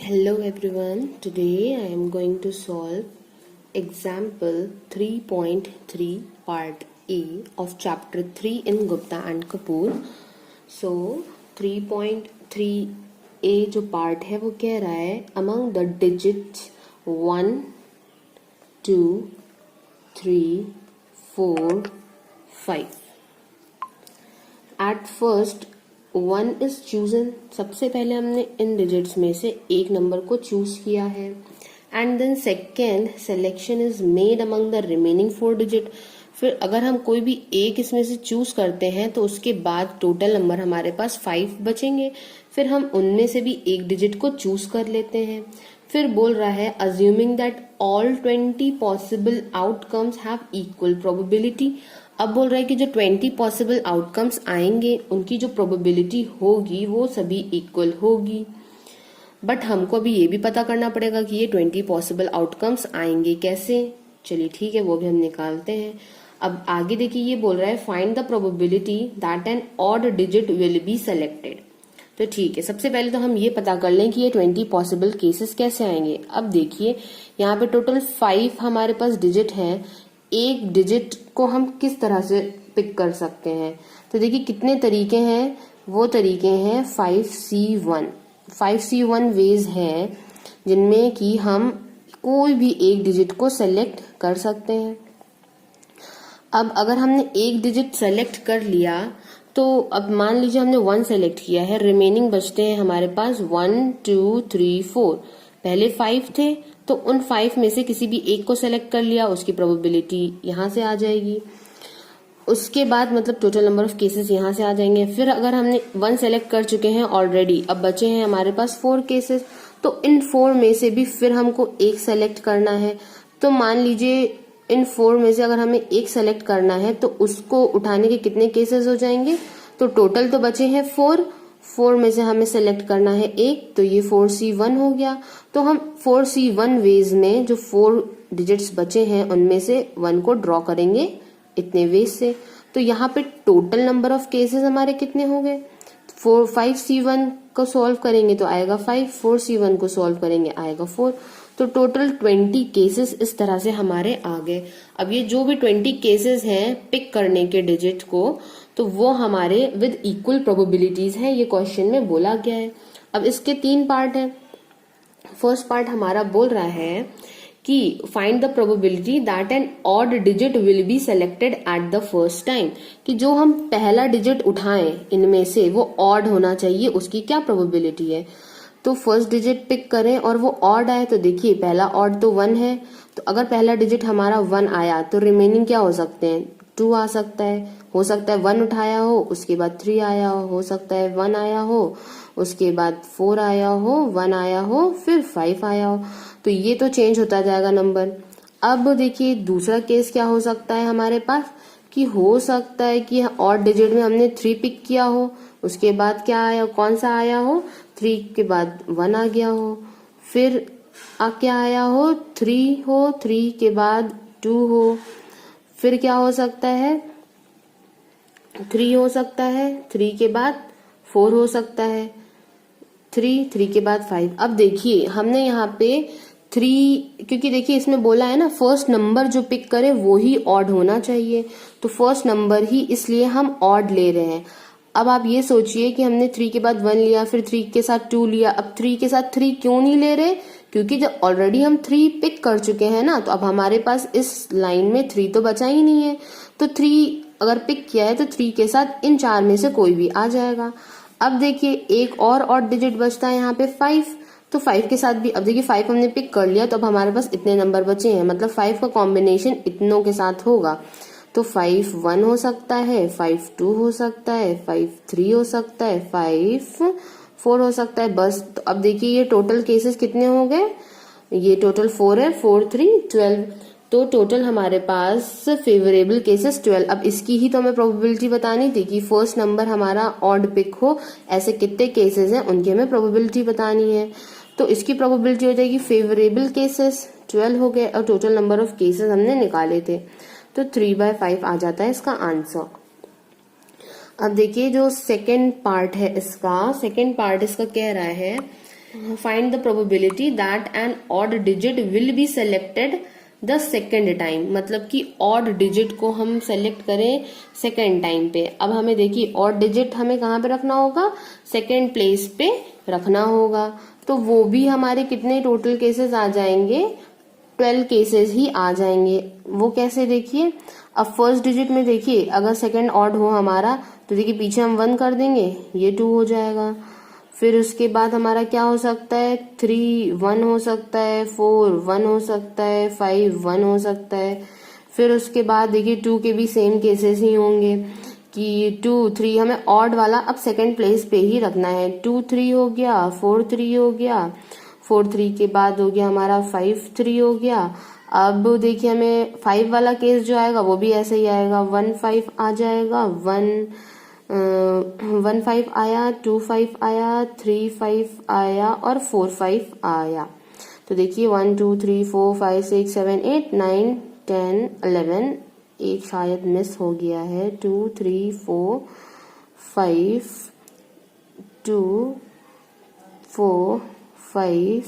Hello everyone, today I am going to solve example 3.3 part A of chapter 3 in Gupta and Kapoor. So 3.3A जो part है वो कह रहा है among the digits 1, 2, 3, 4, 5. At first 1 is chosen. सबसे पहले हमने इन डिजिट्स में से एक नंबर को चूज किया है and then second selection is made among the remaining 4 digit. फिर अगर हम कोई भी एक इसमें से चूज करते हैं तो उसके बाद टोटल नंबर हमारे पास 5 बचेंगे. फिर हम उनमें से भी एक डिजिट को चूज कर लेते हैं. फिर बोल रहा है assuming that all 20 possible outcomes have equal probability. अब बोल रहा है कि जो 20 पॉसिबल आउटकम्स आएंगे उनकी जो प्रोबेबिलिटी होगी वो सभी इक्वल होगी. बट हमको अभी ये भी पता करना पड़ेगा कि ये 20 पॉसिबल आउटकम्स आएंगे कैसे. चलिए ठीक है, वो भी हम निकालते हैं. अब आगे देखिए ये बोल रहा है find the probability that an odd digit will be selected. तो ठीक है, सबसे पहले तो हम ये पता कर लें कि ये 20 पॉसिबल केसेस कैसे आएंगे. अब देखिए यहाँ पे टोटल 5 हमारे पास डिजिट है. एक डिजिट को हम किस तरह से पिक कर सकते हैं, तो देखिए कितने तरीके हैं. वो तरीके हैं 5C1. 5C1 वेज हैं जिनमें कि हम कोई भी एक डिजिट को सेलेक्ट कर सकते हैं. अब अगर हमने एक डिजिट सेलेक्ट कर लिया तो अब मान लीजिए हमने 1 सेलेक्ट किया है, रिमेनिंग बचते हैं हमारे पास 1, 2, 3, 4. पहले 5 थे तो उन 5 में से किसी भी एक को सेलेक्ट कर लिया, उसकी प्रोबेबिलिटी यहाँ से आ जाएगी. उसके बाद मतलब टोटल नंबर ऑफ केसेस यहाँ से आ जाएंगे. फिर अगर हमने 1 सेलेक्ट कर चुके हैं ऑलरेडी, अब बचे हैं हमारे पास 4 केसेस, तो इन 4 में से भी फिर हमको एक सेलेक्ट करना है. तो मान लीजिए इन 4 में से अगर हमें एक सेलेक्ट करना है तो उसको उठाने के कितने केसेस हो जाएंगे. तो टोटल तो बचे हैं 4 में से हमें सेलेक्ट करना है एक, तो ये 4C1 हो गया. तो हम 4C1 वेज में जो 4 डिजिट्स बचे हैं उनमें से 1 को ड्रॉ करेंगे इतने वेज से. तो यहाँ पे टोटल नंबर ऑफ केसेस हमारे कितने हो गए. 5C1 को सॉल्व करेंगे तो आएगा 5, 4C1 को सॉल्व करेंगे आएगा 4. तो टोटल 20 केसेस इस तरह से हमारे आ गए. अब ये जो भी 20 केसेस हैं पिक करने के डिजिट को, तो वो हमारे विद इक्वल प्रोबेबिलिटीज हैं, ये क्वेश्चन में बोला गया है. अब इसके 3 पार्ट हैं. फर्स्ट पार्ट हमारा बोल रहा है कि find the probability that an odd digit will be selected at the first time. कि जो हम पहला डिजिट उठाएं इनमें से वो ऑड होना चाहिए, उसकी क्या प्रोबेबिलिटी है. तो फर्स्ट डिजिट पिक करें और वो ऑड आए, तो देखिए पहला ऑड तो 1 है, तो अगर पहला डिजिट हमारा 1 आया तो रिमेनिंग क्या हो सकते हैं, 2 आ सकता है. हो सकता है 1 उठाया हो उसके बाद 3 आया हो सकता है 1 आया हो उसके बाद 4 आया हो, 1 आया हो फिर 5 आया हो. तो ये तो चेंज होता जाएगा नंबर. अब देखिए दूसरा केस क्या हो सकता है हमारे पास, कि हो सकता है कि ऑड डिजिट में हमने 3 पिक किया हो, उसके बाद क्या आया, कौन सा आया हो, 3 के बाद 1 आ गया हो, फिर क्या आया हो, 3 हो, 3 के बाद 2 हो, फिर क्या हो सकता है 3 हो सकता है, 3 के बाद 4 हो सकता है, 3 के बाद 5. अब देखिए हमने यहाँ पे 3, क्योंकि देखिए इसमें बोला है ना फर्स्ट नंबर जो पिक करे वो ही ऑड होना चाहिए, तो फर्स्ट नंबर ही इसलिए हम ऑड ले रहे हैं. अब आप ये सोचिए कि हमने 3 के बाद 1 लिया, फिर 3 के साथ 2 लिया, अब 3 के साथ 3 क्यों नहीं ले रहे, क्योंकि जब ऑलरेडी हम 3 पिक कर चुके हैं ना, तो अब हमारे पास इस लाइन में 3 तो बचा ही नहीं है. तो 3 अगर पिक किया है तो 3 के साथ इन 4 में से कोई भी आ जाएगा. अब देखिए एक और ऑड डिजिट बचता है यहाँ पे 5, तो 5 के साथ भी, अब देखिए 5 हमने पिक कर लिया तो अब हमारे पास इतने नंबर बचे हैं, मतलब 5 का कॉम्बिनेशन इतनों के साथ होगा. तो 5 1 हो सकता है, 5 2 हो सकता है, 5 3 हो सकता है, 5 4 हो सकता है. बस तो अब देखिए ये टोटल केसेस कितने हो गए, ये टोटल 4 है, 4 3 12. तो टोटल हमारे पास फेवरेबल केसेस 12. अब इसकी ही तो हमें प्रोबेबिलिटी बतानी थी कि फर्स्ट नंबर हमारा ऑड पिक हो, ऐसे कितने केसेस हैं उनकी हमें प्रोबेबिलिटी बतानी है. तो इसकी प्रोबेबिलिटी हो जाएगी फेवरेबल केसेस 12 हो गए और टोटल नंबर ऑफ केसेस हमने निकाले थे, तो 3/5 आ जाता है इसका आंसर. अब देखिए जो सेकेंड पार्ट है इसका, सेकेंड पार्ट इसका कह रहा है find the probability that an odd digit will be selected the second time, मतलब कि ऑड डिजिट को हम सेलेक्ट करें सेकेंड टाइम पे। अब हमें देखिए ऑड डिजिट हमें कहाँ पे रखना होगा, सेकेंड प्लेस पे रखना होगा। तो वो भी हमारे कितने टोटल केसेस आ जाएंगे, 12 केसेस ही आ जाएंगे। वो कैसे, देखिए अब फर्स्ट डिजिट में देखिए अगर सेकेंड ऑड हो हमारा तो देखिए पीछे हम 1 कर देंगे, ये 2 हो जाएगा। फिर उसके बाद हमारा क्या हो सकता है, 3 1 हो सकता है, 4 1 हो सकता है, 5 1 हो सकता है। फिर उसके बाद देखिए 2 के भी सेम केसेस ही होंगे कि 2 3, हमें ऑड वाला अब सेकेंड प्लेस पे ही रखना है। 2 3 हो गया, 4 3 हो गया, 4 3 के बाद हो गया हमारा 5 3 हो गया। अब देखिए हमें 5 वाला केस जो आएगा वो भी ऐसे ही आएगा, 1 5 आ जाएगा, 1 5 आया, 2 5 आया, 3 5 आया और 4 5 आया। तो देखिए 1 2 3 4 5 6 7 8 9 10 11, एक शायद मिस हो गया है, 2 3 4 5 2 4 5,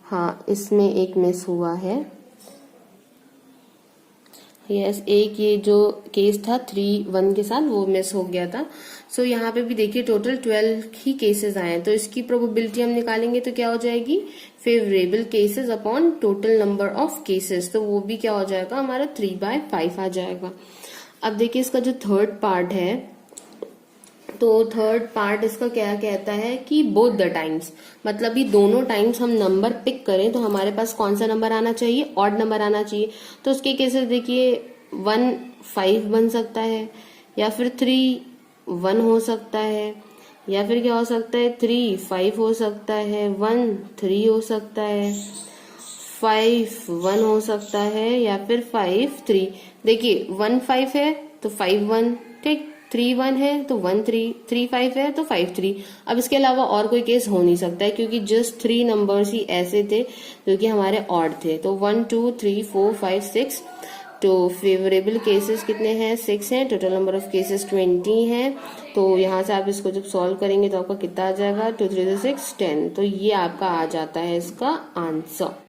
हाँ इसमें एक मिस हुआ है। यस एक ये जो केस था 3 1 के साथ वो मिस हो गया था। सो यहाँ पे भी देखिए टोटल 12 ही केसेस आए हैं, तो इसकी प्रोबेबिलिटी हम निकालेंगे तो क्या हो जाएगी, favourable cases upon total number of cases, तो वो भी क्या हो जाएगा हमारा 3/5 आ जाएगा। अब देखिए इसका जो थर्ड पार्ट है, तो थर्ड पार्ट इसका क्या कहता है कि बोथ द टाइम्स, मतलब ये दोनों टाइम्स हम नंबर पिक करें तो हमारे पास कौन सा नंबर आना चाहिए, ऑड नंबर आना चाहिए। तो उसके केसेस देखिए 1 5 बन सकता है, या फिर 3 1 हो सकता है, या फिर क्या हो सकता है 3 5 हो सकता है, 1 3 हो सकता है, 5 1 हो सकता है, या फिर 5 3। देखिए 1 5 है तो 5 1, ठीक, 3 1 है तो 1 3, 3 5 है तो 5 3। अब इसके अलावा और कोई केस हो नहीं सकता है क्योंकि जस्ट 3 नंबर्स ही ऐसे थे जो कि हमारे ऑड थे। तो 1 2 3 4 5 6, तो फेवरेबल केसेस कितने हैं, 6 हैं, टोटल नंबर ऑफ केसेस 20 हैं। तो यहाँ से आप इसको जब सॉल्व करेंगे तो आपका कितना आ जाएगा, 2 3 6 10, तो ये आपका आ जाता है इसका आंसर।